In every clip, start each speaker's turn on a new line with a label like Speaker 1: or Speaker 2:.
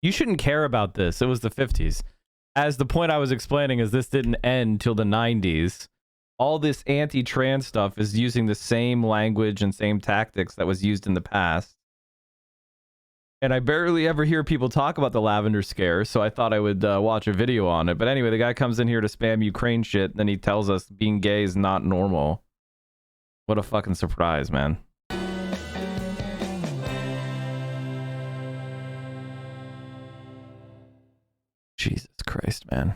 Speaker 1: You shouldn't care about this. It was the 50s. As the point I was explaining is this didn't end till the 90s. All this anti-trans stuff is using the same language and same tactics that was used in the past. And I barely ever hear people talk about the Lavender Scare, so I thought I would watch a video on it. But anyway, the guy comes in here to spam Ukraine shit, then he tells us being gay is not normal. What a fucking surprise, man. Jesus Christ, man.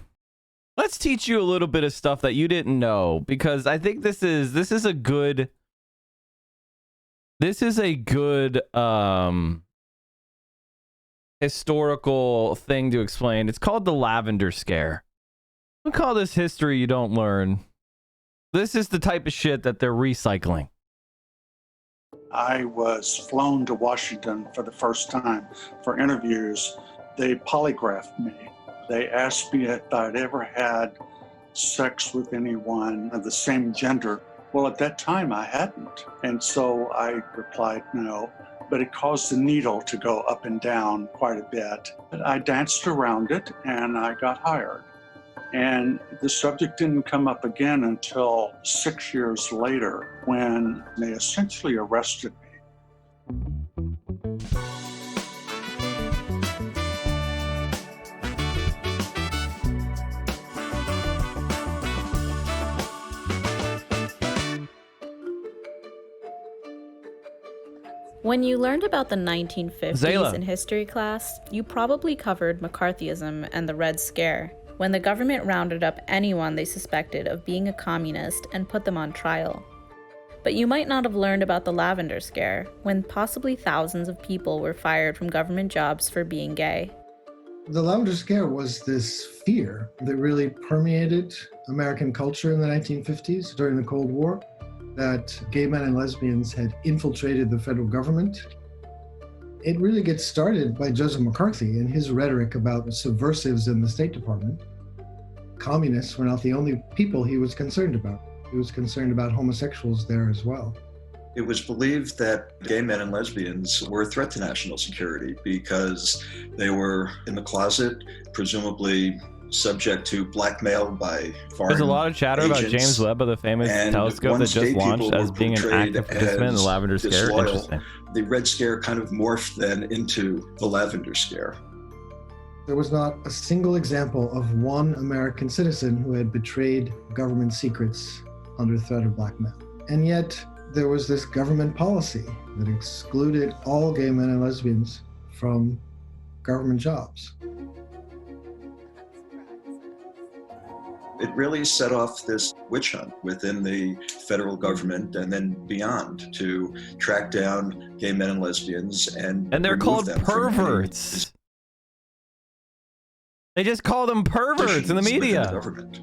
Speaker 1: Let's teach you a little bit of stuff that you didn't know, because I think this is a good historical thing to explain. It's called the Lavender Scare. We call this history you don't learn. This is the type of shit that they're recycling.
Speaker 2: I was flown to Washington for the first time for interviews. They polygraphed me. They asked me if I'd ever had sex with anyone of the same gender. Well, at that time, I hadn't. And so I replied no, but it caused the needle to go up and down quite a bit. But I danced around it and I got hired. And the subject didn't come up again until 6 years later when they essentially arrested me.
Speaker 3: When you learned about the 1950s
Speaker 1: Zayla.
Speaker 3: in history class, you probably covered McCarthyism and the Red Scare, when the government rounded up anyone they suspected of being a communist and put them on trial. But you might not have learned about the Lavender Scare, when possibly thousands of people were fired from government jobs for being gay.
Speaker 4: The Lavender Scare was this fear that really permeated American culture in the 1950s during the Cold War, that gay men and lesbians had infiltrated the federal government. It really gets started by Joseph McCarthy and his rhetoric about subversives in the State Department. Communists were not the only people he was concerned about. He was concerned about homosexuals there as well.
Speaker 5: It was believed that gay men and lesbians were a threat to national security because they were in the closet, presumably subject to blackmail by foreign
Speaker 1: There's a lot of chatter about
Speaker 5: agents,
Speaker 1: James Webb of the famous
Speaker 5: and
Speaker 1: telescope that
Speaker 5: once
Speaker 1: just
Speaker 5: gay
Speaker 1: launched
Speaker 5: people
Speaker 1: as
Speaker 5: were
Speaker 1: being an
Speaker 5: portrayed
Speaker 1: active participant in the
Speaker 5: as
Speaker 1: Lavender Scare.
Speaker 5: disloyal,
Speaker 1: Interesting.
Speaker 5: The Red Scare kind of morphed then into the Lavender Scare.
Speaker 4: There was not a single example of one American citizen who had betrayed government secrets under threat of blackmail. And yet, there was this government policy that excluded all gay men and lesbians from government jobs.
Speaker 5: It really set off this witch hunt within the federal government and then beyond to track down gay men and lesbians and
Speaker 1: they're
Speaker 5: remove
Speaker 1: called
Speaker 5: them from any
Speaker 1: perverts. They just call them perverts in the
Speaker 5: positions within
Speaker 1: media.
Speaker 5: the government.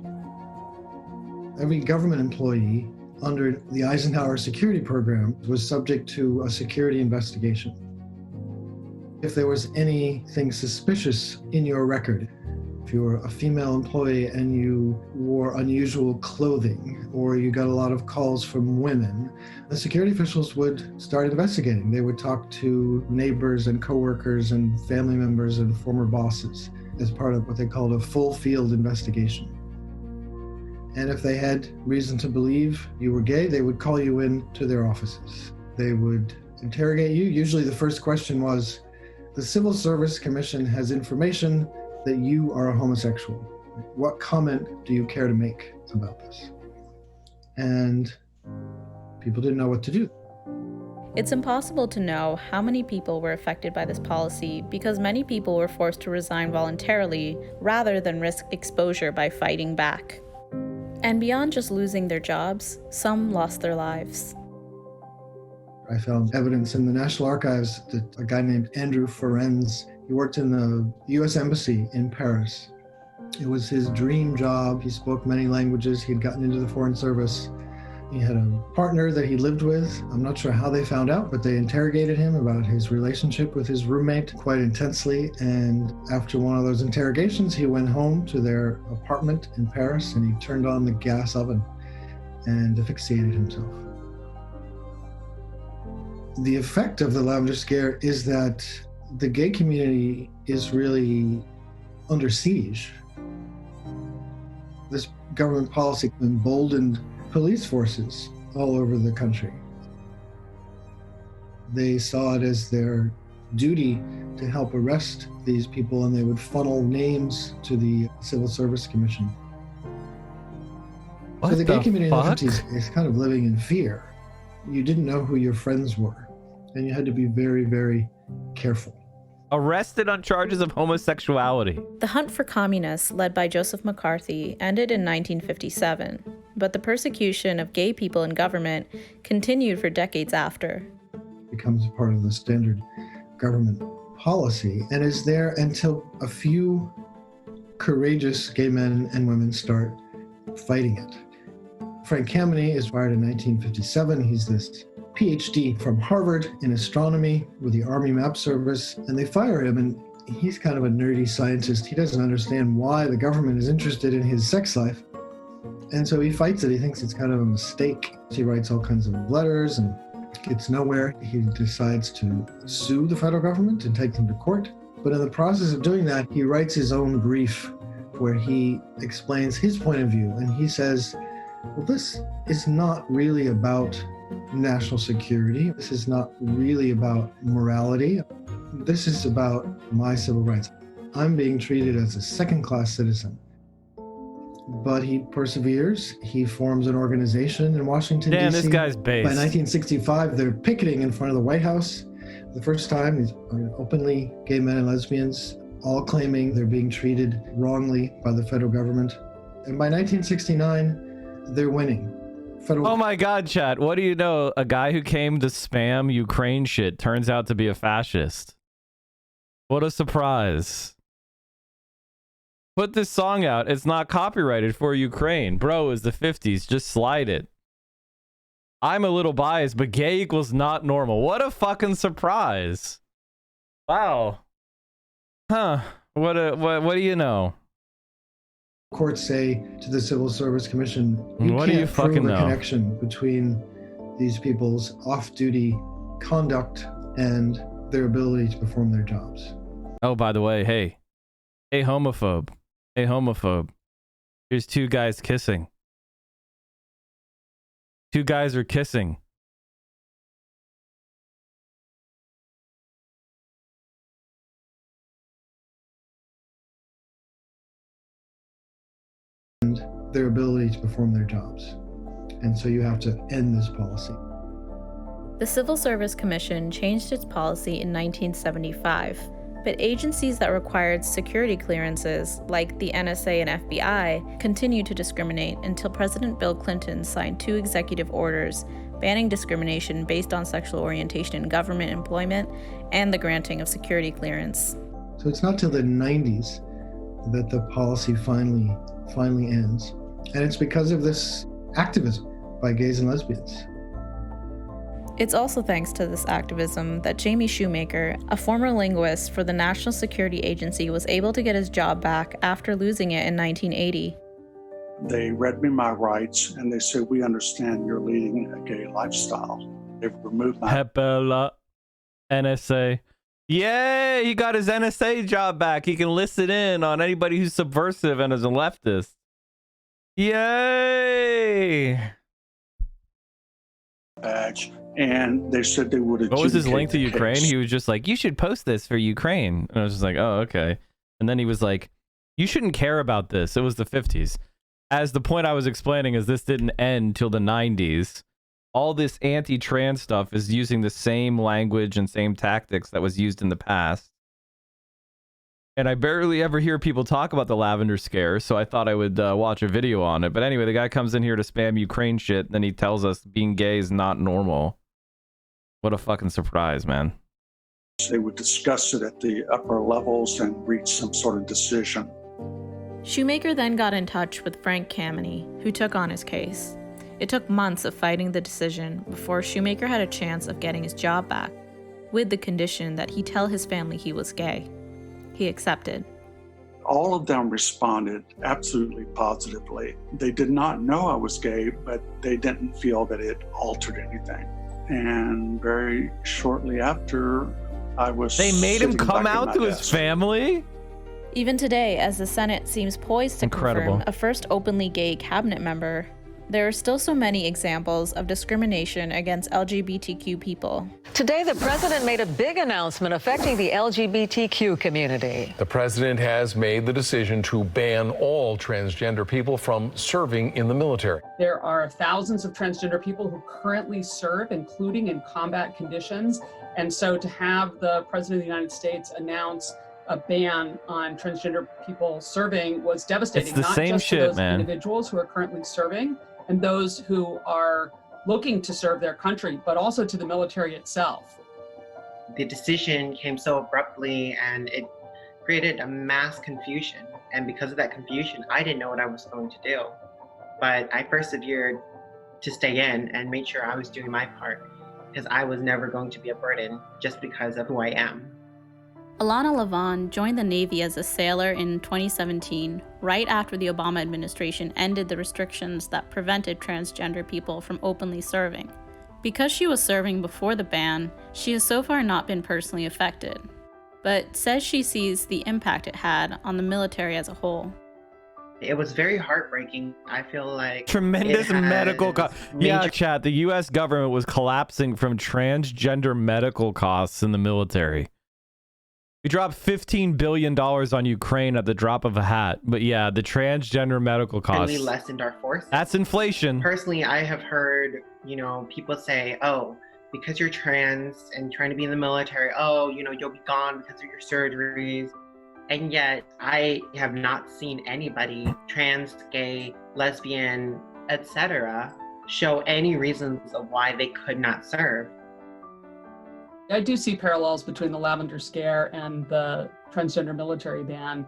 Speaker 4: Every government employee under the Eisenhower security program was subject to a security investigation. If there was anything suspicious in your record, if you were a female employee and you wore unusual clothing, or you got a lot of calls from women, the security officials would start investigating. They would talk to neighbors and coworkers and family members and former bosses as part of what they called a full field investigation. And if they had reason to believe you were gay, they would call you in to their offices. They would interrogate you. Usually the first question was, the Civil Service Commission has information that you are a homosexual. What comment do you care to make about this? And people didn't know what to do.
Speaker 3: It's impossible to know how many people were affected by this policy because many people were forced to resign voluntarily rather than risk exposure by fighting back. And beyond just losing their jobs, some lost their lives.
Speaker 4: I found evidence in the National Archives that a guy named Andrew Ferenz, he worked in the US Embassy in Paris. It was his dream job. He spoke many languages. He had gotten into the Foreign Service. He had a partner that he lived with. I'm not sure how they found out, but they interrogated him about his relationship with his roommate quite intensely. And after one of those interrogations, he went home to their apartment in Paris and he turned on the gas oven and asphyxiated himself. The effect of the Lavender Scare is that the gay community is really under siege. This government policy emboldened police forces all over the country. They saw it as their duty to help arrest these people, and they would funnel names to the Civil Service Commission.
Speaker 1: What
Speaker 4: so the gay
Speaker 1: the
Speaker 4: community
Speaker 1: fuck?
Speaker 4: in the 50s is kind of living in fear. You didn't know who your friends were, and you had to be very, very careful.
Speaker 1: Arrested on charges of homosexuality.
Speaker 3: The hunt for communists, led by Joseph McCarthy, ended in 1957, but the persecution of gay people in government continued for decades after.
Speaker 4: It becomes part of the standard government policy and is there until a few courageous gay men and women start fighting it. Frank Kameny is fired in 1957. He's this PhD from Harvard in astronomy with the Army Map Service, and they fire him, and he's kind of a nerdy scientist. He doesn't understand why the government is interested in his sex life, and so he fights it. He thinks it's kind of a mistake. He writes all kinds of letters and gets nowhere. He decides to sue the federal government and take them to court, but in the process of doing that, he writes his own brief where he explains his point of view, and he says, well, this is not really about national security. This is not really about morality. This is about my civil rights. I'm being treated as a second-class citizen. But he perseveres. He forms an organization in Washington,
Speaker 1: Damn,
Speaker 4: D.C.
Speaker 1: this guy's
Speaker 4: By
Speaker 1: based.
Speaker 4: 1965, they're picketing in front of the White House. The first time, these are openly gay men and lesbians, all claiming they're being treated wrongly by the federal government. And by 1969, they're winning.
Speaker 1: Oh my god, chat. What do you know? A guy who came to spam Ukraine shit turns out to be a fascist. What a surprise. Put this song out. It's not copyrighted for Ukraine. Bro, it's the 50s. Just slide it. I'm a little biased, but gay equals not normal. What a fucking surprise. Wow. Huh. What do you know?
Speaker 4: Courts say to the Civil Service Commission,
Speaker 1: What do you
Speaker 4: can't
Speaker 1: fucking
Speaker 4: prove a
Speaker 1: know?
Speaker 4: connection between these people's off-duty conduct and their ability to perform their jobs.
Speaker 1: Oh, by the way, hey. Hey, homophobe. Hey, homophobe. Here's two guys kissing. Two guys are kissing.
Speaker 4: And their ability to perform their jobs. And so you have to end this policy.
Speaker 3: The Civil Service Commission changed its policy in 1975, but agencies that required security clearances, like the NSA and FBI, continued to discriminate until President Bill Clinton signed 2 executive orders banning discrimination based on sexual orientation in government employment and the granting of security clearance.
Speaker 4: So it's not till the 90s that the policy finally ends. And it's because of this activism by gays and lesbians.
Speaker 3: It's also thanks to this activism that Jamie Shoemaker, a former linguist for the National Security Agency, was able to get his job back after losing it in 1980.
Speaker 2: They read me my rights and they said, we understand you're leading a gay lifestyle. They've removed my...
Speaker 1: Hepela, NSA. Yay! He got his NSA job back. He can listen in on anybody who's subversive and is a leftist. Yay!
Speaker 2: badge, and they said they would adjudicate
Speaker 1: What was his link to
Speaker 2: the
Speaker 1: Ukraine?
Speaker 2: case.
Speaker 1: He was just like, you should post this for Ukraine. And I was just like, oh, okay. And then he was like, you shouldn't care about this. It was the 50s. As the point I was explaining is this didn't end till the 90s. All this anti-trans stuff is using the same language and same tactics that was used in the past. And I barely ever hear people talk about the Lavender Scare, so I thought I would watch a video on it. But anyway, the guy comes in here to spam Ukraine shit, then he tells us being gay is not normal. What a fucking surprise, man.
Speaker 2: They would discuss it at the upper levels and reach some sort of decision.
Speaker 3: Shoemaker then got in touch with Frank Kameny, who took on his case. It took months of fighting the decision before Shoemaker had a chance of getting his job back, with the condition that he tell his family he was gay. He accepted.
Speaker 2: All of them responded absolutely positively. They did not know I was gay, but they didn't feel that it altered anything. And very shortly after, I was.
Speaker 1: They made him
Speaker 2: sitting
Speaker 1: come
Speaker 2: back at
Speaker 1: out
Speaker 2: my
Speaker 1: to his
Speaker 2: desk.
Speaker 1: family?
Speaker 3: Even today, as the Senate seems poised to
Speaker 1: Incredible.
Speaker 3: confirm a first openly gay cabinet member, there are still so many examples of discrimination against LGBTQ people.
Speaker 6: Today, the president made a big announcement affecting the LGBTQ community.
Speaker 7: The president has made the decision to ban all transgender people from serving in the military.
Speaker 8: There are thousands of transgender people who currently serve, including in combat conditions. And so to have the president of the United States announce a ban on transgender people serving was devastating.
Speaker 1: It's the
Speaker 8: not
Speaker 1: same
Speaker 8: just
Speaker 1: shit,
Speaker 8: to those
Speaker 1: man.
Speaker 8: individuals who are currently serving and those who are looking to serve their country, but also to the military itself.
Speaker 9: The decision came so abruptly and it created a mass confusion. And because of that confusion, I didn't know what I was going to do. But I persevered to stay in and made sure I was doing my part because I was never going to be a burden just because of who I am.
Speaker 3: Alana Lavon joined the Navy as a sailor in 2017, right after the Obama administration ended the restrictions that prevented transgender people from openly serving. Because she was serving before the ban, she has so far not been personally affected, but says she sees the impact it had on the military as a whole.
Speaker 9: It was very heartbreaking. I feel like
Speaker 1: Tremendous
Speaker 9: it has
Speaker 1: medical Yeah,
Speaker 9: major-
Speaker 1: chat, the US government was collapsing from transgender medical costs in the military. We dropped $15 billion on Ukraine at the drop of a hat. But yeah, the transgender medical
Speaker 9: and
Speaker 1: costs.
Speaker 9: we lessened our forces.
Speaker 1: That's inflation.
Speaker 9: Personally, I have heard, people say, oh, because you're trans and trying to be in the military, oh, you'll be gone because of your surgeries. And yet I have not seen anybody, trans, gay, lesbian, etc., show any reasons of why they could not serve.
Speaker 8: I do see parallels between the Lavender Scare and the transgender military ban.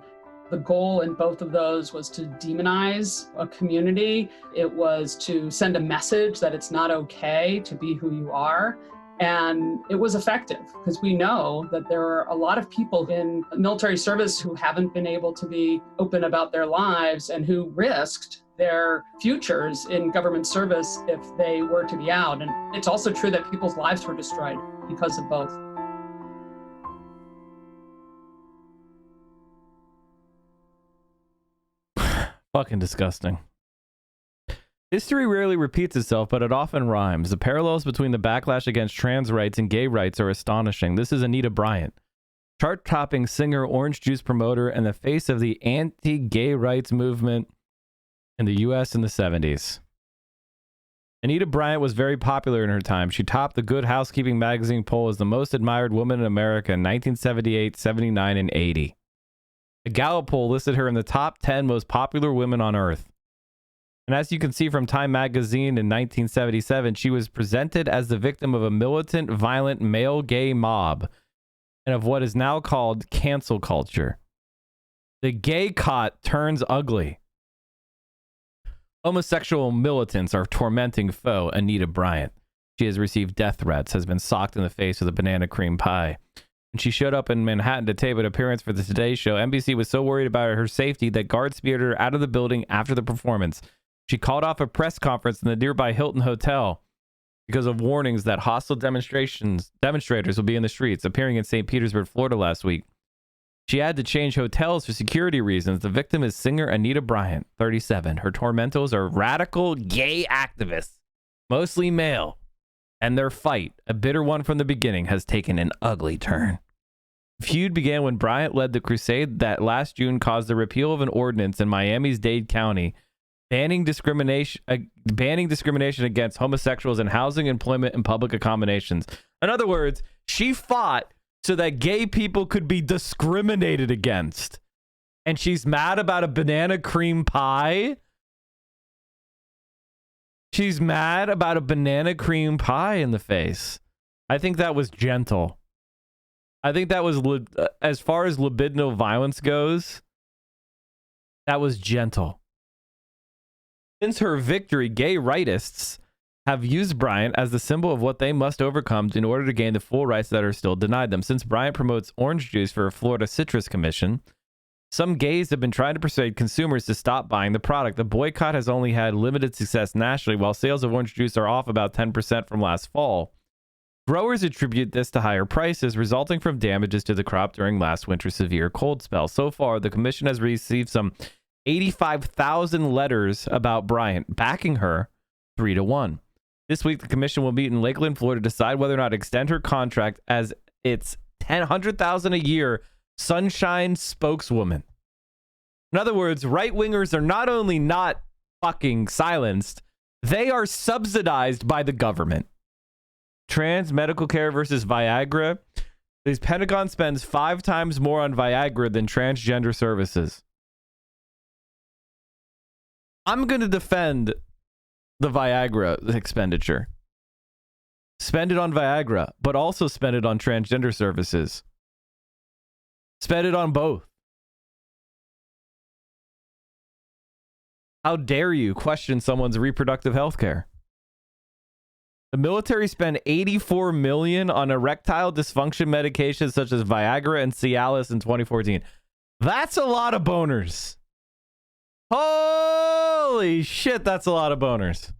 Speaker 8: The goal in both of those was to demonize a community. It was to send a message that it's not okay to be who you are. And it was effective because we know that there are a lot of people in military service who haven't been able to be open about their lives and who risked their futures in government service if they were to be out. And it's also true that people's lives were destroyed because of both.
Speaker 1: Fucking disgusting. History rarely repeats itself, but it often rhymes. The parallels between the backlash against trans rights and gay rights are astonishing. This is Anita Bryant, chart-topping singer, orange juice promoter, and the face of the anti-gay rights movement in the U.S. in the 70s. Anita Bryant was very popular in her time. She topped the Good Housekeeping magazine poll as the most admired woman in America in 1978, 79, and 80. The Gallup poll listed her in the top 10 most popular women on Earth. And as you can see from Time magazine in 1977, she was presented as the victim of a militant, violent male gay mob and of what is now called cancel culture. The gay cot turns ugly. Homosexual militants are tormenting foe Anita Bryant. She has received death threats, has been socked in the face with a banana cream pie. When she showed up in Manhattan to tape an appearance for the Today Show, NBC was so worried about her safety that guards speared her out of the building after the performance. She called off a press conference in the nearby Hilton Hotel because of warnings that hostile demonstrators will be in the streets, appearing in St. Petersburg, Florida last week. She had to change hotels for security reasons. The victim is singer Anita Bryant, 37. Her tormentors are radical gay activists, mostly male, and their fight, a bitter one from the beginning, has taken an ugly turn. The feud began when Bryant led the crusade that last June caused the repeal of an ordinance in Miami's Dade County banning discrimination against homosexuals in housing, employment, and public accommodations. In other words, she fought so that gay people could be discriminated against. And she's mad about a banana cream pie? She's mad about a banana cream pie in the face. I think that was gentle. I think that was, as far as libidinal violence goes, that was gentle. Since her victory, gay rightists have used Bryant as the symbol of what they must overcome in order to gain the full rights that are still denied them. Since Bryant promotes orange juice for a Florida Citrus Commission, some gays have been trying to persuade consumers to stop buying the product. The boycott has only had limited success nationally, while sales of orange juice are off about 10% from last fall. Growers attribute this to higher prices resulting from damages to the crop during last winter's severe cold spell. So far, the commission has received some 85,000 letters about Bryant, backing her 3-1. This week, the commission will meet in Lakeland, Florida, to decide whether or not to extend her contract as its $100,000 a year sunshine spokeswoman. In other words, right-wingers are not only not fucking silenced, they are subsidized by the government. Trans medical care versus Viagra. The Pentagon spends 5 times more on Viagra than transgender services. I'm going to defend the Viagra expenditure. Spend it on Viagra, but also spend it on transgender services. Spend it on both. How dare you question someone's reproductive health care? The military spent $84 million on erectile dysfunction medications such as Viagra and Cialis in 2014. That's a lot of boners. Holy shit, that's a lot of boners.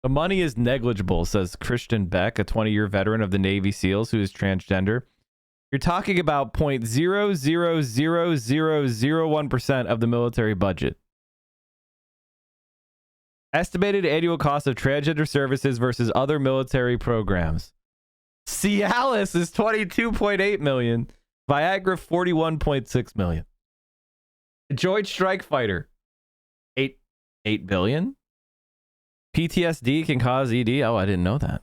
Speaker 1: The money is negligible, says Christian Beck, a 20-year veteran of the Navy SEALs who is transgender. You're talking about 0.000001% of the military budget. Estimated annual cost of transgender services versus other military programs. Cialis is $22.8 million. Viagra, $41.6 million. Joint Strike Fighter, $8 billion. PTSD can cause ED. Oh, I didn't know that.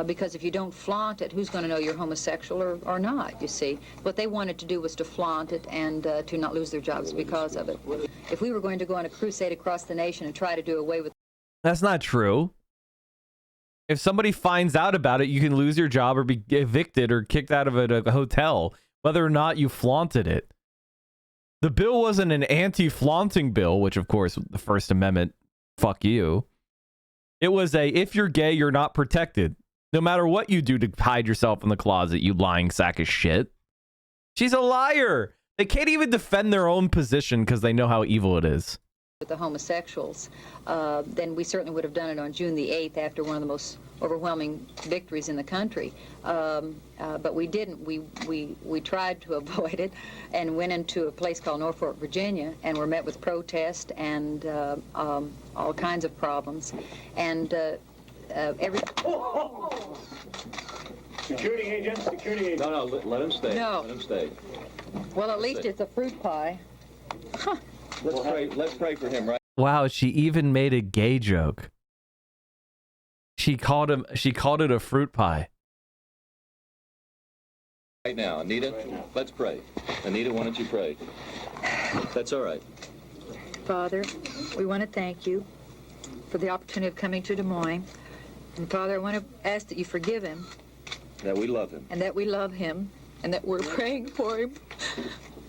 Speaker 10: Because if you don't flaunt it, who's going to know you're homosexual or not, you see? What they wanted to do was to flaunt it and to not lose their jobs because of it. If we were going to go on a crusade across the nation and try to do away with...
Speaker 1: That's not true. If somebody finds out about it, you can lose your job or be evicted or kicked out of a hotel, whether or not you flaunted it. The bill wasn't an anti-flaunting bill, which, of course, the First Amendment, fuck you. It was a, if you're gay, you're not protected. No matter what you do to hide yourself in the closet, you lying sack of shit. She's a liar. They can't even defend their own position because they know how evil it is.
Speaker 10: With the homosexuals, then we certainly would have done it on June the 8th after one of the most overwhelming victories in the country. But we didn't. We tried to avoid it and went into a place called Norfolk, Virginia, and were met with protest and all kinds of problems. And every...
Speaker 11: Security agent, security agent. No, let him stay.
Speaker 10: No.
Speaker 11: Let him stay.
Speaker 10: Well, at least it's a fruit pie. Huh.
Speaker 11: Let's pray for him, right?
Speaker 1: Wow, she even made a gay joke. She called it a fruit pie.
Speaker 11: Right now, Anita, let's pray. Anita, why don't you pray? That's all right.
Speaker 10: Father, we want to thank you for the opportunity of coming to Des Moines. And Father, I want to ask that you forgive him.
Speaker 11: That we love him.
Speaker 10: And that we love him. And that we're praying for him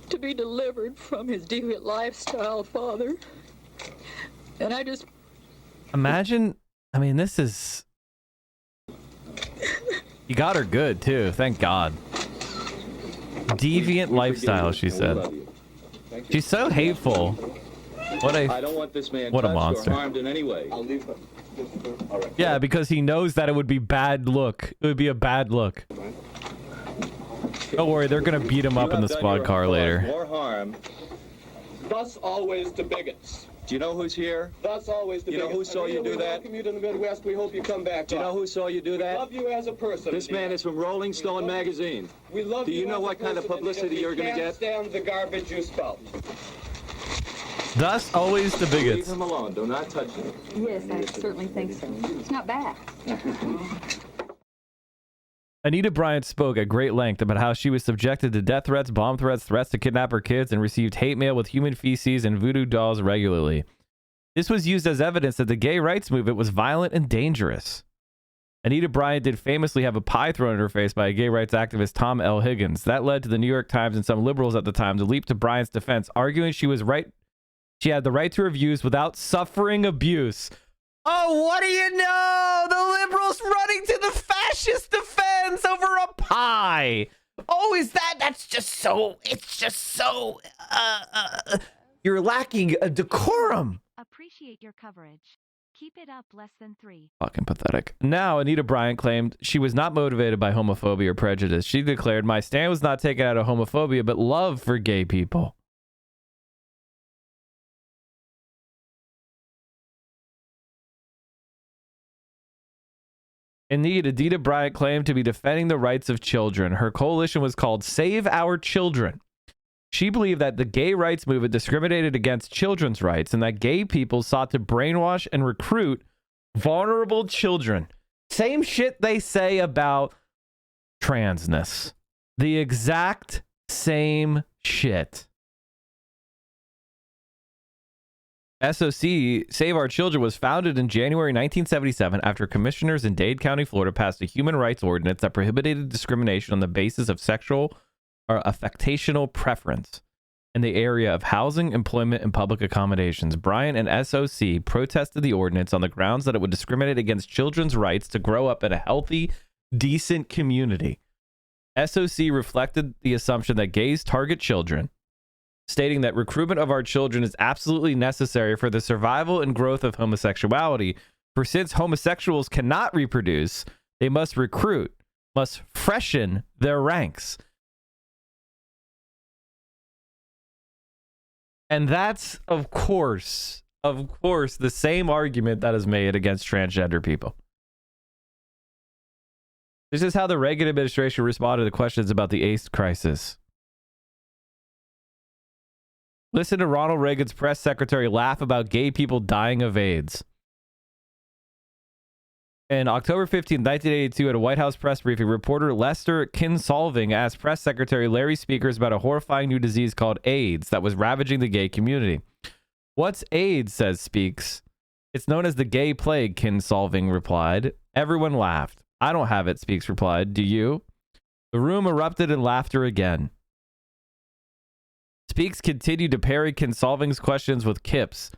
Speaker 10: to be delivered from his deviant lifestyle, Father. And I just...
Speaker 1: Imagine, I mean, this is... You got her good, too. Thank God. Deviant lifestyle, she said. She's so hateful. What a...
Speaker 11: I don't want this man
Speaker 1: what a
Speaker 11: touched
Speaker 1: monster.
Speaker 11: or harmed in any way. I'll leave him. All right.
Speaker 1: Yeah, because he knows that it would be bad look. It would be a bad look. Don't worry, they're gonna beat him up in the squad car later.
Speaker 11: More harm.
Speaker 12: Thus always to bigots.
Speaker 11: Do you know who's here?
Speaker 12: Thus always to bigots.
Speaker 11: You know who saw you do
Speaker 12: We
Speaker 11: that?
Speaker 12: welcome you to the Midwest. We hope you come back.
Speaker 11: Do you know who saw you do that?
Speaker 12: We love you as a person.
Speaker 11: This man is from Rolling Stone magazine.
Speaker 12: We love
Speaker 11: Do you
Speaker 12: you
Speaker 11: know
Speaker 12: as a
Speaker 11: what kind of
Speaker 12: person,
Speaker 11: publicity
Speaker 12: Anita.
Speaker 11: you're going to
Speaker 12: We
Speaker 11: get?
Speaker 12: can't stand the garbage you spout.
Speaker 1: Thus, always the
Speaker 11: Leave
Speaker 1: bigots.
Speaker 11: him alone. Do not touch him.
Speaker 10: Yes, I certainly think so. It's not bad.
Speaker 1: Anita Bryant spoke at great length about how she was subjected to death threats, bomb threats, threats to kidnap her kids, and received hate mail with human feces and voodoo dolls regularly. This was used as evidence that the gay rights movement was violent and dangerous. Anita Bryant did famously have a pie thrown in her face by a gay rights activist, Tom L. Higgins. That led to the New York Times and some liberals at the time to leap to Bryant's defense, arguing she was right. She had the right to her views without suffering abuse. Oh, what do you know? The liberals running to the fascist defense over a pie. Oh, is that's just so, it's just so, you're lacking a decorum.
Speaker 13: Appreciate your coverage. Keep it up, less than 3.
Speaker 1: Fucking pathetic. Now, Anita Bryant claimed she was not motivated by homophobia or prejudice. She declared, my stand was not taken out of homophobia, but love for gay people. Indeed, Anita Bryant claimed to be defending the rights of children. Her coalition was called Save Our Children. She believed that the gay rights movement discriminated against children's rights and that gay people sought to brainwash and recruit vulnerable children. Same shit they say about transness. The exact same shit. SOC, Save Our Children, was founded in January 1977 after commissioners in Dade County, Florida, passed a human rights ordinance that prohibited discrimination on the basis of sexual or affectational preference in the area of housing, employment, and public accommodations. Bryant and SOC protested the ordinance on the grounds that it would discriminate against children's rights to grow up in a healthy, decent community. SOC reflected the assumption that gays target children, stating that recruitment of our children is absolutely necessary for the survival and growth of homosexuality, for since homosexuals cannot reproduce, they must recruit, must freshen their ranks. And that's, of course, the same argument that is made against transgender people. This is how the Reagan administration responded to questions about the AIDS crisis. Listen to Ronald Reagan's press secretary laugh about gay people dying of AIDS. In October 15, 1982, at a White House press briefing, reporter Lester Kinsolving asked press secretary Larry Speakers about a horrifying new disease called AIDS that was ravaging the gay community. What's AIDS, says Speaks. It's known as the gay plague, Kinsolving replied. Everyone laughed. I don't have it, Speaks replied. Do you? The room erupted in laughter again. Speaks continued to parry Kinsolving's questions with quips,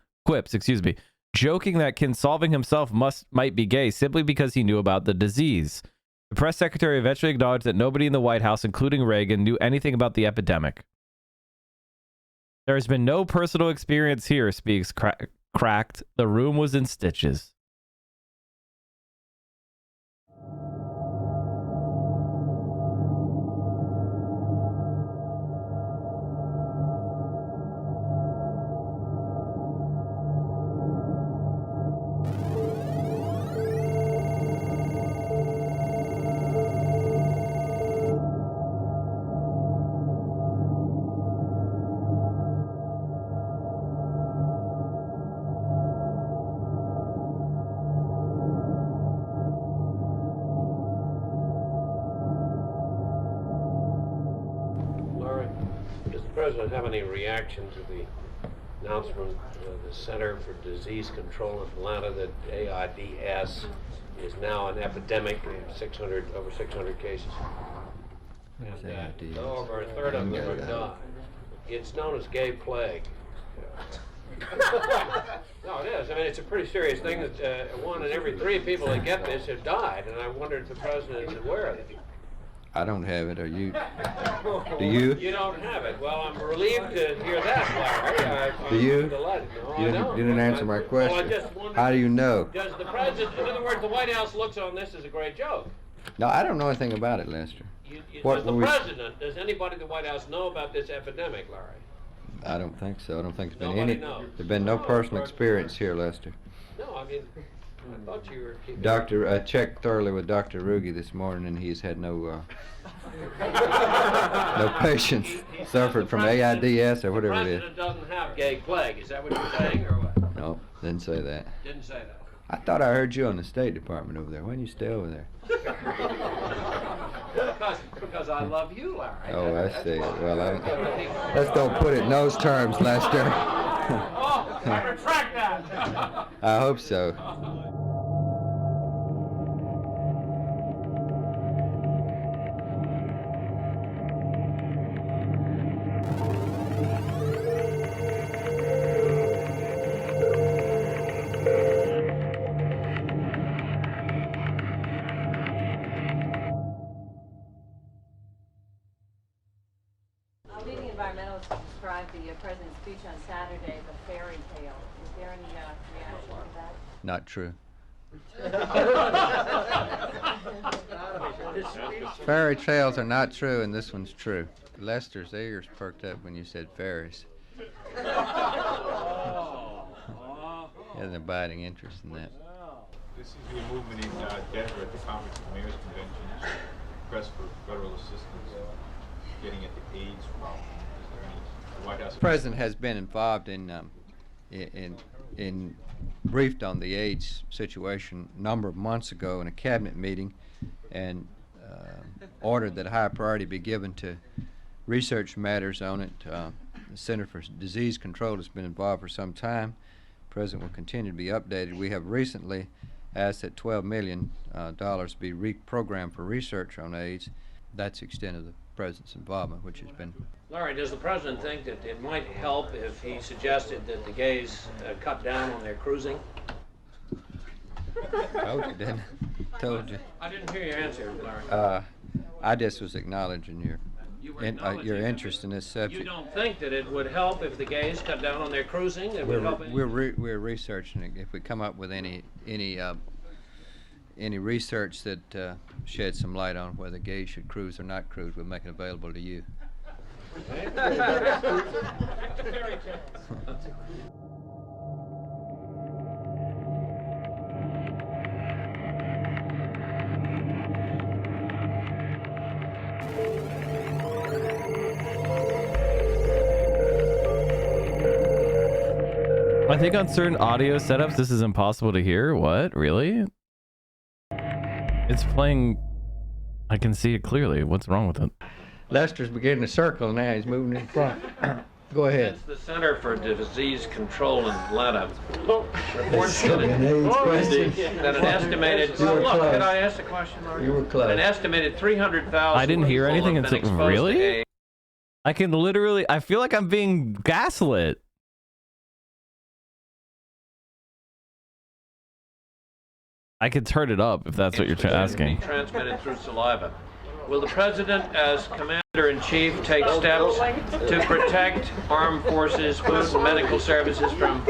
Speaker 1: joking that Kinsolving himself might be gay simply because he knew about the disease. The press secretary eventually acknowledged that nobody in the White House, including Reagan, knew anything about the epidemic. There has been no personal experience here, Speaks cracked. The room was in stitches.
Speaker 14: Have any reaction to the announcement of the Center for Disease Control in Atlanta that AIDS is now an epidemic in over 600 cases? And over a third of them have died. It's known as gay plague. No, it is. I mean, it's a pretty serious thing that 1 in every 3 people that get this have died, and I wonder if the president is aware of it.
Speaker 15: I don't have it. Are you? Do you?
Speaker 14: You don't have it. Well, I'm relieved to hear that, Larry.
Speaker 15: Do you?
Speaker 14: I'm delighted. No,
Speaker 15: you
Speaker 14: I don't.
Speaker 15: didn't answer my question. How do you know?
Speaker 14: Does the president, in other words, the White House looks on this as a great joke?
Speaker 15: No, I don't know anything about it, Lester.
Speaker 14: Does anybody in the White House know about this epidemic, Larry?
Speaker 15: I don't think so. I don't think there's been
Speaker 14: Nobody knows.
Speaker 15: There's been no personal experience here, Lester.
Speaker 14: No, I mean, I thought you were keeping...
Speaker 15: I checked thoroughly with Dr. Ruge this morning, and he's had no patients suffered from AIDS or whatever it is.
Speaker 14: The president doesn't have gay plague. Is that what you're saying, or what?
Speaker 15: No, didn't say that.
Speaker 14: Didn't say that.
Speaker 15: I thought I heard you on the State Department over there. Why don't you stay over there?
Speaker 14: Because I love you, Larry.
Speaker 15: Oh, I see. Well, let's don't put it in those terms, Lester.
Speaker 14: Oh, I retract that.
Speaker 15: I hope so.
Speaker 16: Described the president's speech on Saturday, the fairy tale. Is there any reaction to that?
Speaker 15: not true. Fairy tales are not true, and this one's true. Lester's ears perked up when you said fairies. He has an abiding interest in that.
Speaker 13: This is the movement in Denver at the Conference of Mayors Convention. Press for federal assistance getting at the AIDS problem. Is there any the White House?
Speaker 15: The president has been involved in briefed on the AIDS situation a number of months ago in a cabinet meeting, and ordered that high priority be given to research matters on it. The Center for Disease Control has been involved for some time. The president will continue to be updated. We have recently asked that $12 million be reprogrammed for research on AIDS. That's the extent of the president's involvement, which has been.
Speaker 14: Larry, does the president think that it might help if he suggested that the gays cut down on their cruising?
Speaker 15: Told you, didn't I? Told you.
Speaker 14: I didn't hear your answer, Larry.
Speaker 15: I just was acknowledging your interest in this subject.
Speaker 14: You don't think that it would help if the gays cut down on their cruising? It would help.
Speaker 15: We're researching it. If we come up with any research that sheds some light on whether gays should cruise or not cruise, we'll make it available to you.
Speaker 1: I think on certain audio setups, this is impossible to hear. What? Really? It's playing. I can see it clearly. What's wrong with it?
Speaker 15: Lester's beginning to circle now. He's moving in front. Go ahead.
Speaker 14: It's the Center for Disease Control in Atlanta reports
Speaker 15: that
Speaker 14: an estimated. Look, can I ask a question, Larry?
Speaker 15: You were close.
Speaker 14: An estimated 300,000.
Speaker 1: I didn't hear anything until. Really? I can literally. I feel like I'm being gaslit. I could turn it up if that's what you're asking.
Speaker 14: Transmitted through saliva. Will the president, as commander-in-chief, take steps to protect armed forces, food and medical services from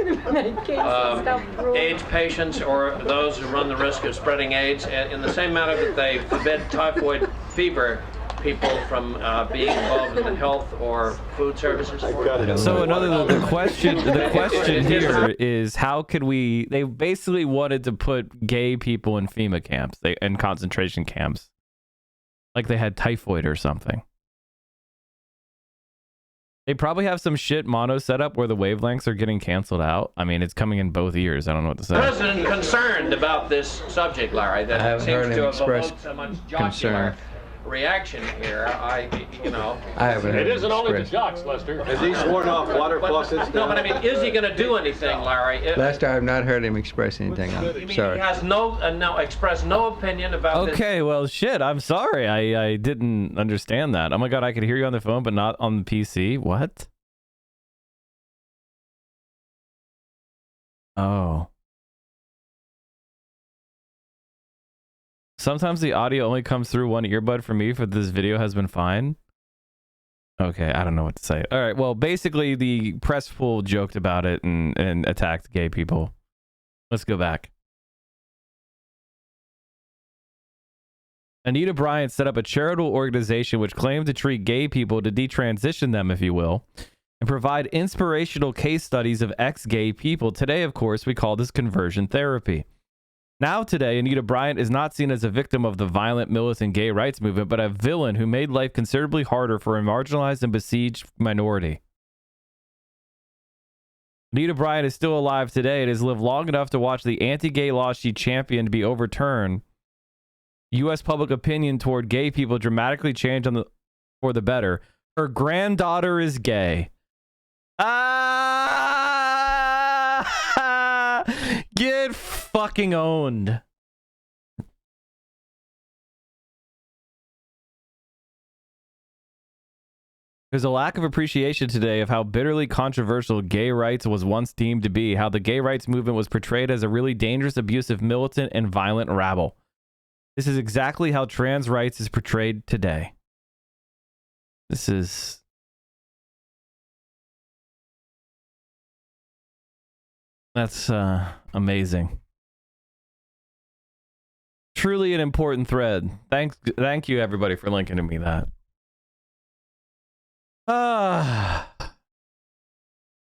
Speaker 14: AIDS patients or those who run the risk of spreading AIDS, in the same manner that they forbid typhoid fever people from being involved in the health or food services?
Speaker 1: So the question here is, how could we? They basically wanted to put gay people in FEMA camps, and concentration camps, like they had typhoid or something. They probably have some shit mono setup where the wavelengths are getting canceled out. I mean, it's coming in both ears. I don't know what to say.
Speaker 14: President concerned about this subject, Larry, that seems to have evoked so much jocular reaction here.
Speaker 15: I haven't heard.
Speaker 13: It isn't only the jocks, Lester. Has he sworn off water faucets?
Speaker 14: No, but I mean, is he going to do anything, Larry?
Speaker 15: Lester, I have not heard him express anything on it. Sorry.
Speaker 14: He has expressed no opinion about this.
Speaker 1: Okay, well, shit. I'm sorry. I didn't understand that. Oh my god, I could hear you on the phone, but not on the PC. What? Oh. Sometimes the audio only comes through one earbud for me, for this video has been fine. Okay, I don't know what to say. All right, well, basically the press pool joked about it and attacked gay people. Let's go back. Anita Bryant set up a charitable organization which claimed to treat gay people, to detransition them, if you will, and provide inspirational case studies of ex-gay people. Today, of course, we call this conversion therapy. Now today, Anita Bryant is not seen as a victim of the violent militant gay rights movement, but a villain who made life considerably harder for a marginalized and besieged minority. Anita Bryant is still alive today and has lived long enough to watch the anti-gay laws she championed be overturned. U.S. public opinion toward gay people dramatically changed for the better. Her granddaughter is gay. Get fucking owned. There's a lack of appreciation today of how bitterly controversial gay rights was once deemed to be, how the gay rights movement was portrayed as a really dangerous, abusive, militant, and violent rabble. This is exactly how trans rights is portrayed today. This is... That's amazing. truly an important thread. Thank you everybody for linking to me that.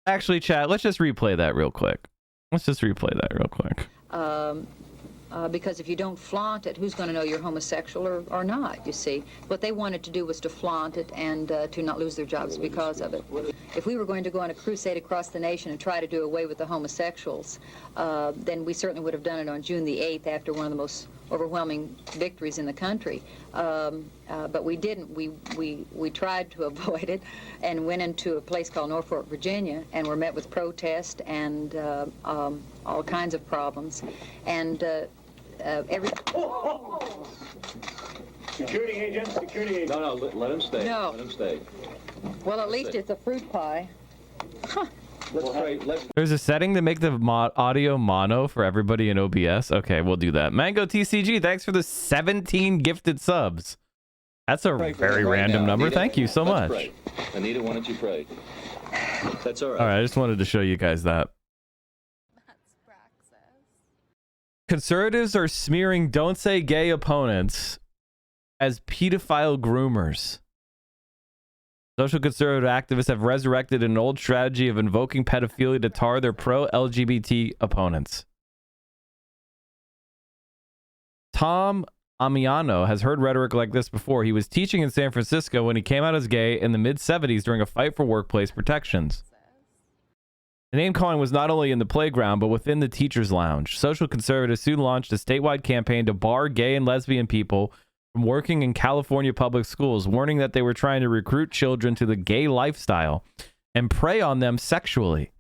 Speaker 1: Actually, chat, let's just replay that real quick.
Speaker 10: Because if you don't flaunt it, who's going to know you're homosexual or not, you see? What they wanted to do was to flaunt it and to not lose their jobs because of it. If we were going to go on a crusade across the nation and try to do away with the homosexuals, then we certainly would have done it on June the 8th after one of the most overwhelming victories in the country. But we didn't. We tried to avoid it and went into a place called Norfolk, Virginia, and were met with protest and all kinds of problems. And
Speaker 12: Security agent, security agent.
Speaker 11: No, let him stay.
Speaker 10: No.
Speaker 11: Let him stay.
Speaker 10: Well, at least it's a fruit pie.
Speaker 11: Let's pray.
Speaker 1: There's a setting to make the audio mono for everybody in OBS. Okay, we'll do that. Mango TCG, thanks for the 17 gifted subs. That's a very random number.
Speaker 11: Anita,
Speaker 1: Thank you so much.
Speaker 11: Pray. Anita, why don't you pray? That's all right.
Speaker 1: All right, I just wanted to show you guys that. Conservatives are smearing Don't Say Gay opponents as pedophile groomers. Social conservative activists have resurrected an old strategy of invoking pedophilia to tar their pro-LGBT opponents. Tom Amiano has heard rhetoric like this before. He was teaching in San Francisco when he came out as gay in the mid-70s during a fight for workplace protections. The name-calling was not only in the playground, but within the teacher's lounge. Social conservatives soon launched a statewide campaign to bar gay and lesbian people from working in California public schools, warning that they were trying to recruit children to the gay lifestyle and prey on them sexually.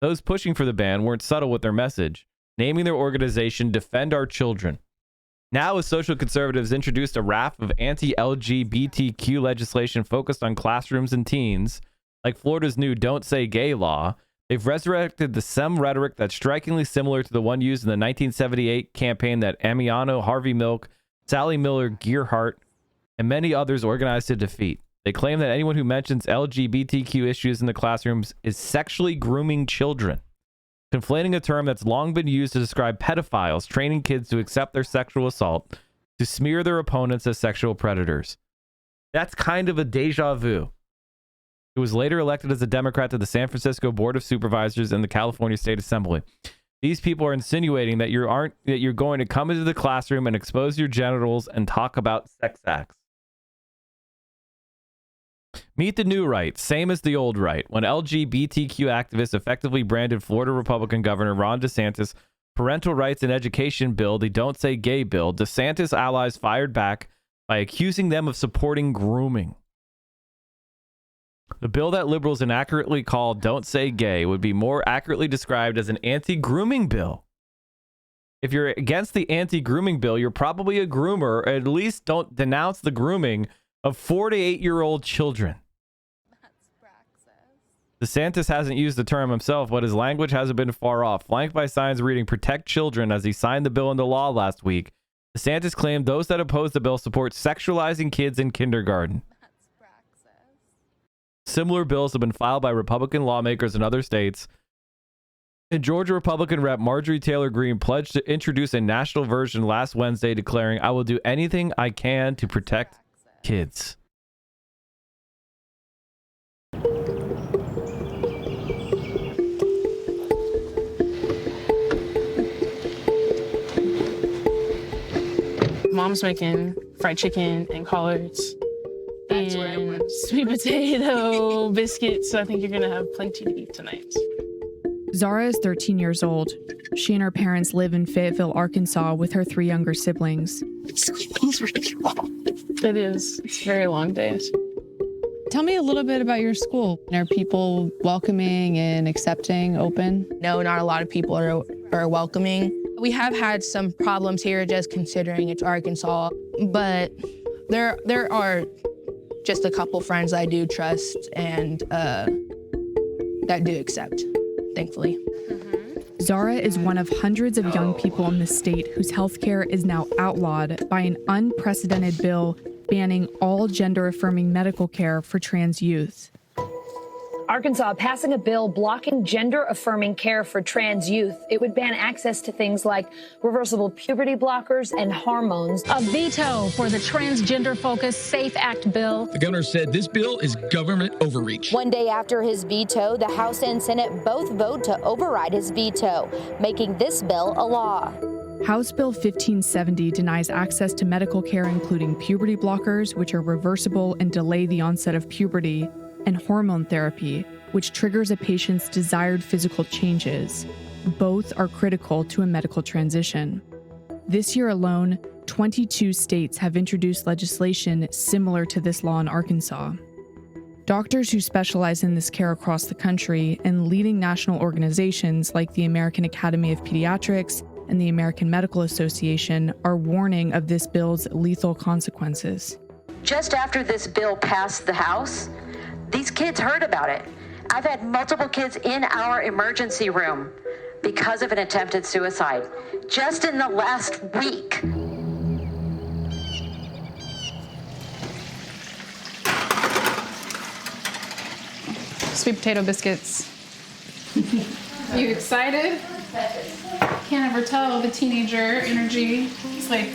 Speaker 1: Those pushing for the ban weren't subtle with their message, naming their organization Defend Our Children. Now, as social conservatives introduced a raft of anti-LGBTQ legislation focused on classrooms and teens, like Florida's new Don't Say Gay law, they've resurrected the same rhetoric that's strikingly similar to the one used in the 1978 campaign that Amiano, Harvey Milk, Sally Miller, Gearhart, and many others organized to defeat. They claim that anyone who mentions LGBTQ issues in the classrooms is sexually grooming children, conflating a term that's long been used to describe pedophiles training kids to accept their sexual assault, to smear their opponents as sexual predators. That's kind of a deja vu. He was later elected as a Democrat to the San Francisco Board of Supervisors and the California State Assembly. These people are insinuating that you're going to come into the classroom and expose your genitals and talk about sex acts. Meet the new right, same as the old right. When LGBTQ activists effectively branded Florida Republican Governor Ron DeSantis' parental rights and education bill, the Don't Say Gay bill, DeSantis allies fired back by accusing them of supporting grooming. The bill that liberals inaccurately call Don't Say Gay would be more accurately described as an anti-grooming bill. If you're against the anti-grooming bill, you're probably a groomer, or at least don't denounce the grooming of 4 to 8-year-old children. DeSantis hasn't used the term himself, but his language hasn't been far off. Flanked by signs reading Protect Children as he signed the bill into law last week, DeSantis claimed those that oppose the bill support sexualizing kids in kindergarten. Similar bills have been filed by Republican lawmakers in other states. And Georgia Republican Rep. Marjorie Taylor Greene pledged to introduce a national version last Wednesday, declaring, "I will do anything I can to protect kids."
Speaker 16: Mom's making fried chicken and collards and sweet potato biscuits, so I think you're gonna have plenty to eat tonight.
Speaker 17: Zara is 13 years old. She and her parents live in Fayetteville, Arkansas with her 3 younger siblings.
Speaker 16: It's really long. It is. It's very long days.
Speaker 17: Tell me a little bit about your school. Are people welcoming and accepting, open?
Speaker 18: No, not a lot of people are welcoming. We have had some problems here just considering it's Arkansas, but there are just a couple friends I do trust and that do accept, thankfully.
Speaker 17: Zara is one of hundreds of young people in the state whose healthcare is now outlawed by an unprecedented bill banning all gender-affirming medical care for trans youth.
Speaker 19: Arkansas passing a bill blocking gender-affirming care for trans youth. It would ban access to things like reversible puberty blockers and hormones.
Speaker 20: A veto for the transgender-focused SAFE Act bill.
Speaker 21: The governor said this bill is government overreach.
Speaker 22: One day after his veto, the House and Senate both vote to override his veto, making this bill a law.
Speaker 17: House Bill 1570 denies access to medical care, including puberty blockers, which are reversible and delay the onset of puberty, and hormone therapy, which triggers a patient's desired physical changes. Both are critical to a medical transition. This year alone, 22 states have introduced legislation similar to this law in Arkansas. Doctors who specialize in this care across the country and leading national organizations like the American Academy of Pediatrics and the American Medical Association are warning of this bill's lethal consequences.
Speaker 22: Just after this bill passed the House, these kids heard about it. I've had multiple kids in our emergency room because of an attempted suicide just in the last week.
Speaker 23: Sweet potato biscuits. Are you excited? Can't ever tell the teenager energy. It's like...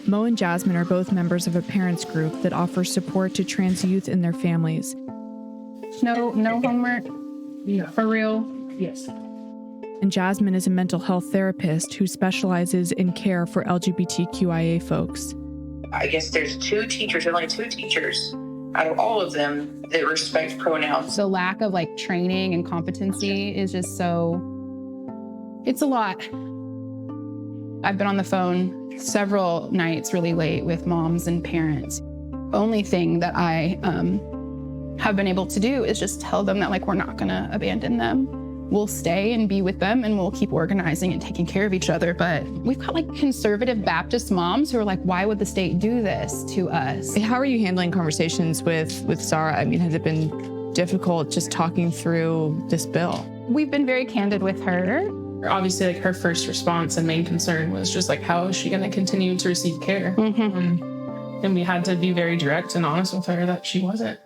Speaker 17: Mo and Jasmine are both members of a parents group that offers support to trans youth and their families.
Speaker 23: No homework? Yeah. For real? Yes.
Speaker 17: And Jasmine is a mental health therapist who specializes in care for LGBTQIA folks.
Speaker 24: I guess there's only two teachers out of all of them that respect pronouns.
Speaker 23: The lack of training and competency is just so, it's a lot. I've been on the phone several nights really late with moms and parents. The only thing that I have been able to do is just tell them that we're not gonna abandon them. We'll stay and be with them and we'll keep organizing and taking care of each other. But we've got conservative Baptist moms who are why would the state do this to us?
Speaker 17: How are you handling conversations with Zara? I mean, has it been difficult just talking through this bill?
Speaker 23: We've been very candid with her.
Speaker 16: Obviously, her first response and main concern was just how is she going to continue to receive care?
Speaker 23: Mm-hmm.
Speaker 16: And we had to be very direct and honest with her that she wasn't.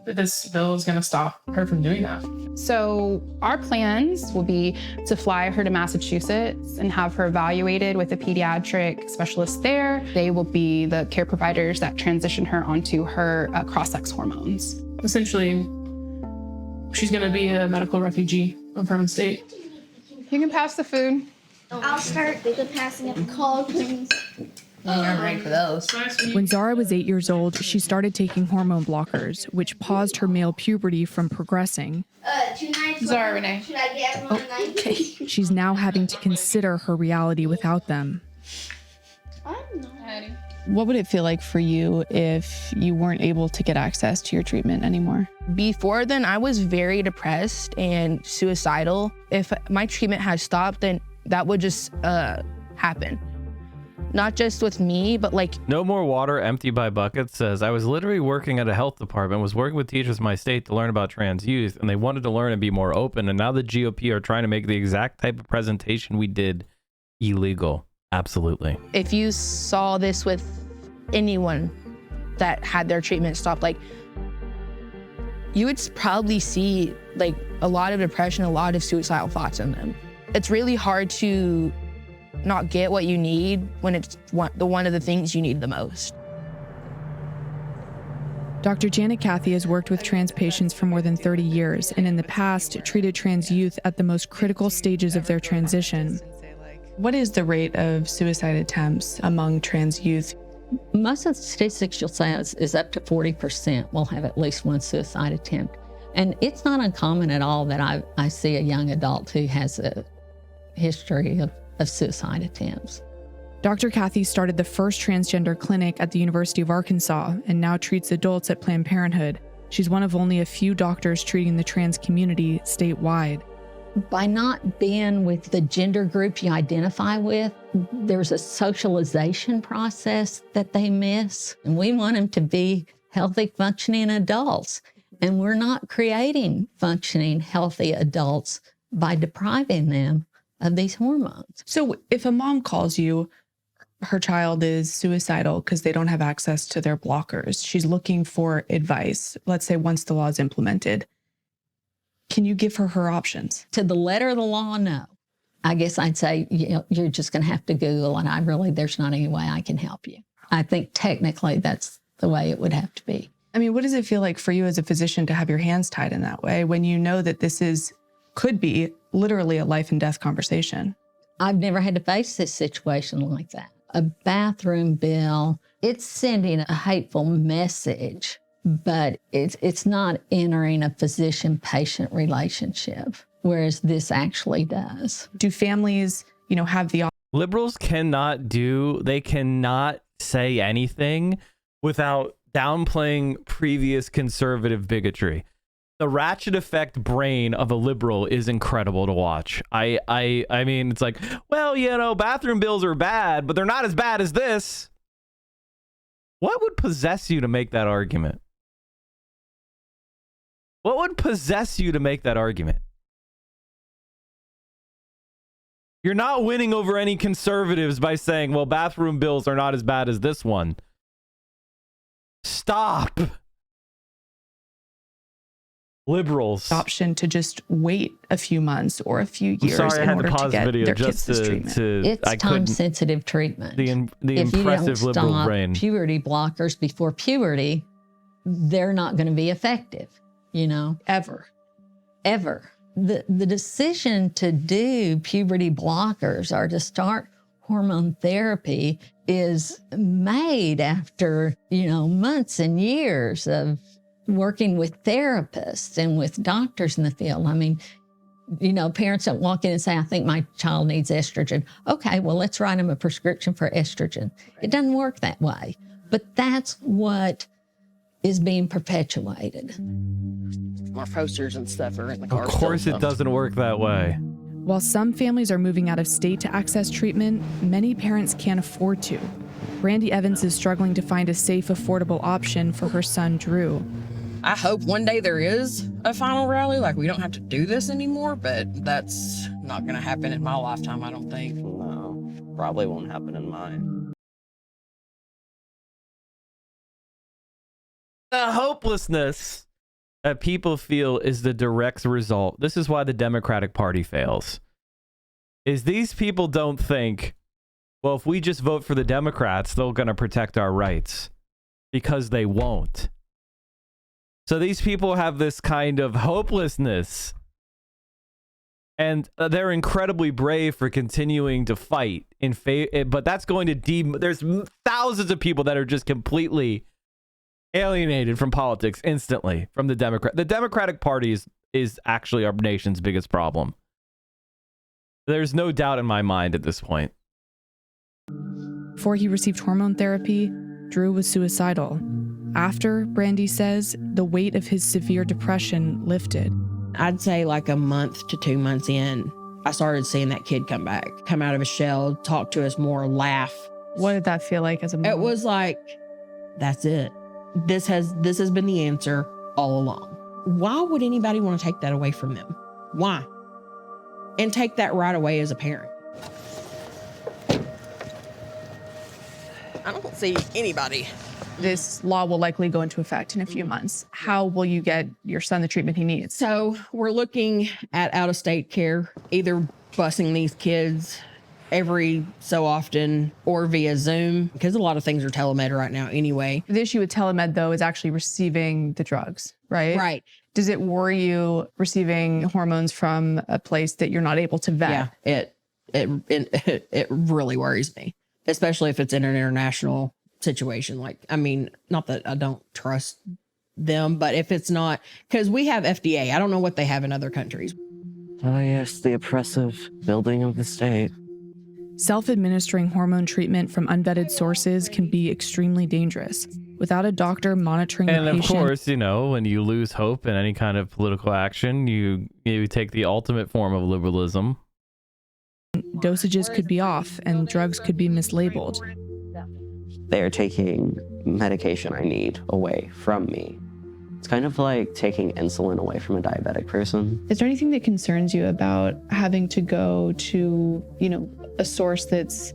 Speaker 16: That this bill is going to stop her from doing that.
Speaker 23: So our plans will be to fly her to Massachusetts and have her evaluated with a pediatric specialist there. They will be the care providers that transition her onto her cross-sex hormones.
Speaker 16: Essentially, she's going to be a medical refugee of her own state.
Speaker 23: You can pass the food.
Speaker 25: I'll start passing it cold, please.
Speaker 10: I'm ready for those.
Speaker 17: When Zara was 8 years old, she started taking hormone blockers, which paused her male puberty from progressing.
Speaker 23: Zara, Renee.
Speaker 25: Should I get everyone a knife?
Speaker 17: Okay. She's now having to consider her reality without them. What would it feel like for you if you weren't able to get access to your treatment anymore?
Speaker 18: Before then, I was very depressed and suicidal. If my treatment had stopped, then that would just happen. Not just with me, but
Speaker 1: No More Water Empty by Buckets says, I was literally working at a health department, was working with teachers in my state to learn about trans youth, and they wanted to learn and be more open, and now the GOP are trying to make the exact type of presentation we did illegal. Absolutely.
Speaker 18: If you saw this with anyone that had their treatment stopped, you would probably see a lot of depression, a lot of suicidal thoughts in them. It's really hard to not get what you need when it's one of the things you need the most.
Speaker 17: Dr. Janet Cathy has worked with trans patients for more than 30 years and in the past treated trans youth at the most critical stages of their transition. What is the rate of suicide attempts among trans youth?
Speaker 26: Most of the statistics you'll say is up to 40% will have at least one suicide attempt. And it's not uncommon at all that I see a young adult who has a history of suicide attempts.
Speaker 17: Dr. Cathy started the first transgender clinic at the University of Arkansas and now treats adults at Planned Parenthood. She's one of only a few doctors treating the trans community statewide.
Speaker 26: By not being with the gender group you identify with, there's a socialization process that they miss. And we want them to be healthy, functioning adults. And we're not creating functioning, healthy adults by depriving them of these hormones.
Speaker 17: So if a mom calls you, her child is suicidal because they don't have access to their blockers, she's looking for advice, let's say once the law is implemented, Can you give her options?
Speaker 26: To the letter of the law, no. I guess I'd say, you're just going to have to Google, and there's not any way I can help you. I think technically that's the way it would have to be.
Speaker 17: I mean, what does it feel like for you as a physician to have your hands tied in that way when you know that could be literally a life and death conversation?
Speaker 26: I've never had to face this situation like that. A bathroom bill, it's sending a hateful message, but it's not entering a physician-patient relationship, whereas this actually does.
Speaker 17: Do families, have the...
Speaker 1: Liberals cannot say anything without downplaying previous conservative bigotry. The ratchet effect brain of a liberal is incredible to watch. I mean, it's like, well, bathroom bills are bad, but they're not as bad as this. What would possess you to make that argument? What would possess you to make that argument? You're not winning over any conservatives by saying, well, bathroom bills are not as bad as this one. Stop. Liberals.
Speaker 17: Option to just wait a few months or a few years in order to get their kids this treatment.
Speaker 26: It's time-sensitive treatment.
Speaker 1: The impressive liberal brain.
Speaker 26: If you don't stop puberty blockers before puberty, they're not going to be effective,
Speaker 17: Ever.
Speaker 26: The decision to do puberty blockers or to start hormone therapy is made after, months and years of working with therapists and with doctors in the field. I mean, parents don't walk in and say, I think my child needs estrogen. Okay, well, let's write them a prescription for estrogen. It doesn't work that way, but that's what is being perpetuated.
Speaker 2: Our posters and stuff are in the car.
Speaker 1: Of course it doesn't work that way.
Speaker 17: While some families are moving out of state to access treatment, many parents can't afford to. Brandy Evans is struggling to find a safe, affordable option for her son, Drew.
Speaker 2: I hope one day there is a final rally, like we don't have to do this anymore, but that's not going to happen in my lifetime, I don't think.
Speaker 3: No, probably won't happen in mine.
Speaker 1: The hopelessness that people feel is the direct result. This is why the Democratic Party fails. Is these people don't think, well, if we just vote for the Democrats, they're going to protect our rights. Because they won't. So these people have this kind of hopelessness. And they're incredibly brave for continuing to fight in favor. But that's going to there's thousands of people that are just completely alienated from politics instantly from the Democrat. The Democratic Party is actually our nation's biggest problem. There's no doubt in my mind at this point.
Speaker 17: Before he received hormone therapy, Drew was suicidal. After, Brandy says, the weight of his severe depression lifted.
Speaker 2: I'd say like a month to 2 months in, I started seeing that kid come back, come out of his shell, talk to us more, laugh.
Speaker 17: What did that feel like as a mom?
Speaker 2: It was like, that's it. This has been the answer all along. Why would anybody want to take that away from them? Why? And take that right away as a parent. I don't see anybody.
Speaker 17: This law will likely go into effect in a few months. How will you get your son the treatment he needs?
Speaker 2: So we're looking at out-of-state care, either busing these kids every so often or via Zoom, because a lot of things are telemed right now anyway.
Speaker 17: The issue with telemed, though, is actually receiving the drugs, right?
Speaker 2: Right.
Speaker 17: Does it worry you receiving hormones from a place that you're not able to vet?
Speaker 2: Yeah, it really worries me, especially if it's in an international situation. Like, I mean, not that I don't trust them, but if it's not, because we have FDA. I don't know what they have in other countries.
Speaker 3: Oh, yes, the oppressive building of the state.
Speaker 17: Self-administering hormone treatment from unvetted sources can be extremely dangerous. Without a doctor monitoring the patient...
Speaker 1: And of course, when you lose hope in any kind of political action, you take the ultimate form of liberalism.
Speaker 17: Dosages could be off and drugs could be mislabeled.
Speaker 3: They are taking medication I need away from me. It's kind of like taking insulin away from a diabetic person.
Speaker 17: Is there anything that concerns you about having to go to, a source that's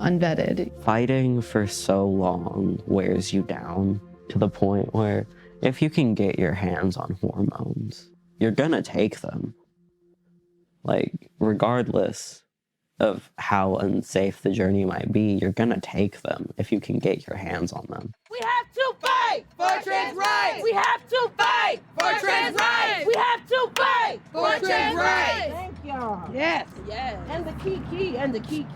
Speaker 17: unvetted?
Speaker 3: Fighting for so long wears you down to the point where if you can get your hands on hormones, you're gonna take them. Like, regardless of how unsafe the journey might be, you're gonna take them if you can get your hands on them.
Speaker 4: We have to fight for trans rights. We have to fight for trans rights. We have to fight for trans rights. Thank y'all. Yes. Yes. And the key. And the key.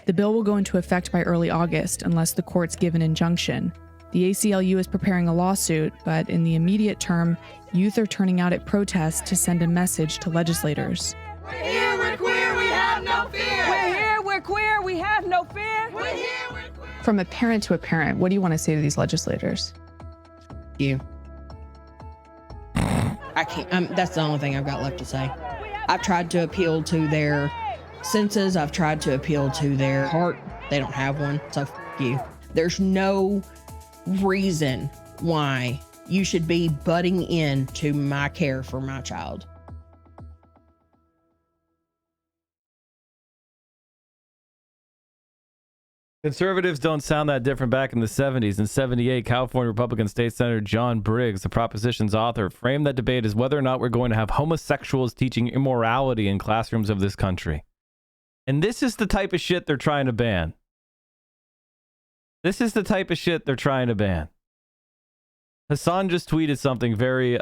Speaker 17: The bill will go into effect by early August unless the courts give an injunction. The ACLU is preparing a lawsuit, but in the immediate term, youth are turning out at protests to send a message to legislators.
Speaker 4: We're here, we're queer, we have no fear. We're here, we're queer, we have no fear. We're here, we're queer.
Speaker 17: From a parent to a parent, what do you want to say to these legislators?
Speaker 2: You. I can't. That's the only thing I've got left to say. I've tried to appeal to their senses. I've tried to appeal to their heart. They don't have one, so f you. There's no reason why you should be butting into my care for my child.
Speaker 1: Conservatives don't sound that different back in the 70s. In 78, California Republican State Senator John Briggs, the proposition's author, framed that debate as whether or not we're going to have homosexuals teaching immorality in classrooms of this country. And this is the type of shit they're trying to ban. This is the type of shit they're trying to ban. Hassan just tweeted something very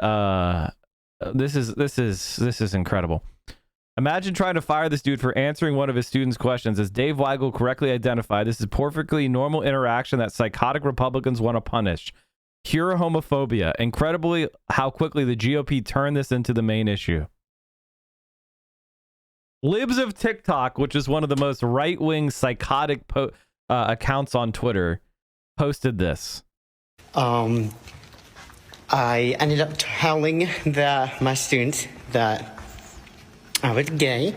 Speaker 1: this is incredible. Imagine trying to fire this dude for answering one of his students' questions. As Dave Weigel correctly identified, this is perfectly normal interaction that psychotic Republicans want to punish. Pure homophobia. Incredibly how quickly the GOP turned this into the main issue. Libs of TikTok, which is one of the most right-wing psychotic accounts on Twitter, posted this.
Speaker 5: I ended up telling my students that I was gay,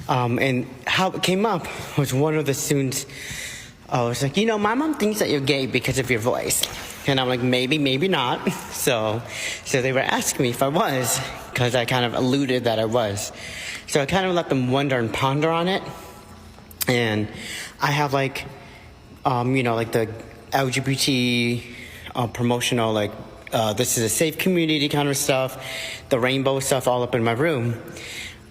Speaker 5: and how it came up was one of the students was like, my mom thinks that you're gay because of your voice. And I'm like, maybe not. So they were asking me if I was, because I kind of alluded that I was. So I kind of let them wonder and ponder on it. And I have like the LGBT promotional, this is a safe community kind of stuff, the rainbow stuff all up in my room.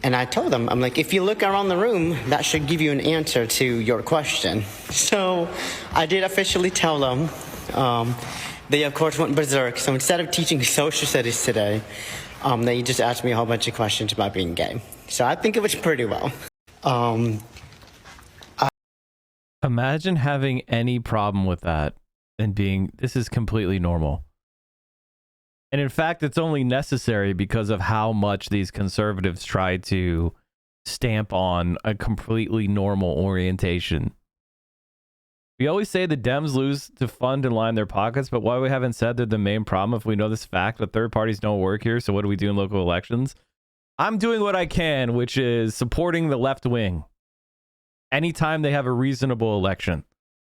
Speaker 5: And I told them, I'm like, if you look around the room, that should give you an answer to your question. So I did officially tell them. They, of course, went berserk. So instead of teaching social studies today, they just asked me a whole bunch of questions about being gay. So I think it was pretty well.
Speaker 1: Imagine having any problem with that and this is completely normal. And in fact, it's only necessary because of how much these conservatives try to stamp on a completely normal orientation. We always say the Dems lose to fund and line their pockets, but why we haven't said they're the main problem if we know this fact that third parties don't work here, so what do we do in local elections? I'm doing what I can, which is supporting the left wing. Anytime they have a reasonable election,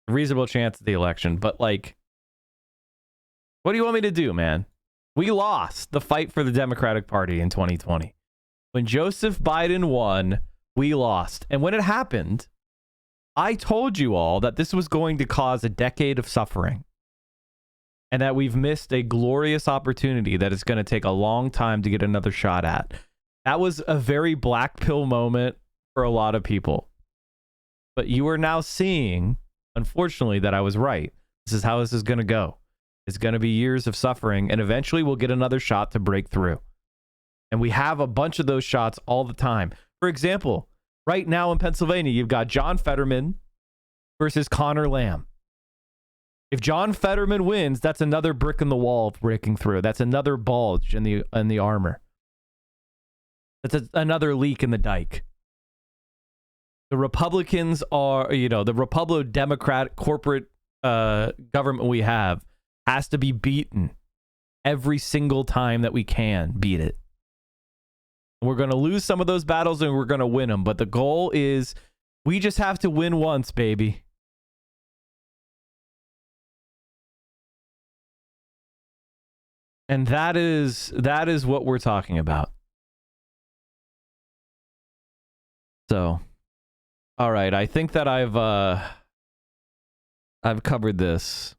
Speaker 1: a reasonable chance at the election. But what do you want me to do, man? We lost the fight for the Democratic Party in 2020. When Joseph Biden won, we lost. And when it happened, I told you all that this was going to cause a decade of suffering and that we've missed a glorious opportunity that is going to take a long time to get another shot at. That was a very black pill moment for a lot of people. But you are now seeing, unfortunately, that I was right. This is how this is going to go. It's going to be years of suffering, and eventually we'll get another shot to break through. And we have a bunch of those shots all the time. For example, right now in Pennsylvania, you've got John Fetterman versus Connor Lamb. If John Fetterman wins, that's another brick in the wall breaking through. That's another bulge in the armor. That's another leak in the dike. The Republicans are, the Republican-Democrat corporate government we have has to be beaten every single time that we can beat it. We're going to lose some of those battles and we're going to win them. But the goal is we just have to win once, baby. And that is what we're talking about. So, all right. I think that I've covered this.